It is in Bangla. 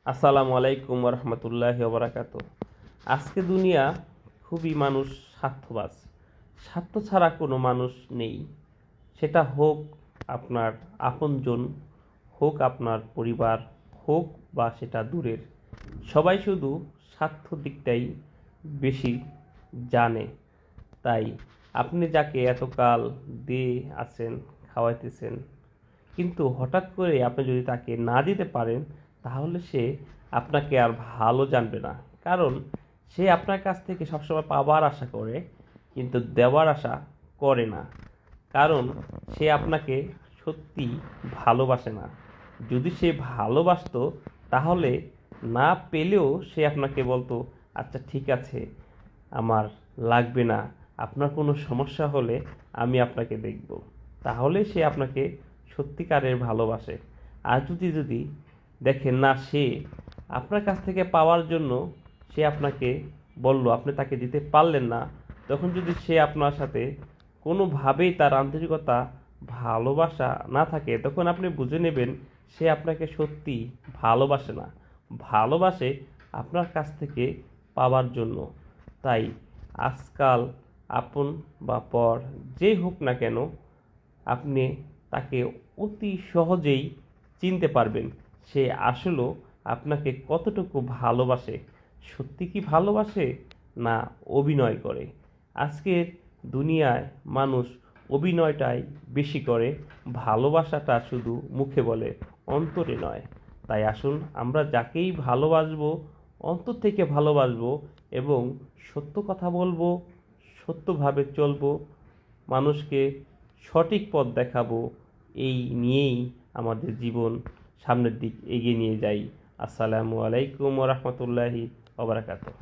আসসালামু আলাইকুম রহমতুল্লাহি ওবরাকাতু। আজকে দুনিয়া খুবই মানুষ স্বার্থবাজ। স্বার্থ ছাড়া কোনো মানুষ নেই। সেটা হোক আপনার আপনজন, হোক আপনার পরিবার, হোক বা সেটা দূরের। সবাই শুধু স্বার্থ দিকটাই বেশি জানে। তাই আপনি যাকে এতকাল দিয়ে আছেন, খাওয়াইতেছেন, কিন্তু হঠাৎ করে আপনি যদি তাকে না দিতে পারেন, তাহলে সে আপনাকে আর ভালো জানবে না। কারণ সে আপনার কাছ থেকে সবসময় পাবার আশা করে, কিন্তু দেওয়ার আশা করে না। কারণ সে আপনাকে সত্যি ভালোবাসে না। যদি সে ভালোবাসতো, তাহলে না পেলেও সে আপনাকে বলতো, আচ্ছা ঠিক আছে, আমার লাগবে না, আপনার কোনো সমস্যা হলে আমি আপনাকে দেখব। তাহলে সে আপনাকে সত্যিকারের ভালোবাসে। আর যদি দেখেন না, সে আপনার কাছ থেকে পাওয়ার জন্য সে আপনাকে বলল, আপনি তাকে দিতে পারলেন না, তখন যদি সে আপনার সাথে কোনোভাবেই তার আন্তরিকতা, ভালোবাসা না থাকে, তখন আপনি বুঝে নেবেন সে আপনাকে সত্যি ভালোবাসে না, ভালোবাসে আপনার কাছ থেকে পাওয়ার জন্য। তাই আজকাল আপন বা পর যেই হোক না কেন, আপনি তাকে অতি সহজেই চিনতে পারবেন সে আসলেও আপনাকে কতটুকু ভালোবাসে। সত্যি কি ভালোবাসে, না অভিনয় করে? আজকের দুনিয়ায় মানুষ অভিনয়টাই বেশি করে, ভালোবাসাটা শুধু মুখে বলে, অন্তরে নয়। তাই আসুন আমরা যাকেই ভালোবাসবো, অন্তর থেকে ভালোবাসবো এবং সত্য কথা বলবো, সত্যভাবে চলবো, মানুষকে সঠিক পথ দেখাবো। এই নিয়েই আমাদের জীবন সামনের দিক এগিয়ে নিয়ে যাই। আসসালামু আলাইকুম ওয়া রাহমাতুল্লাহি ওয়া বারাকাতুহু।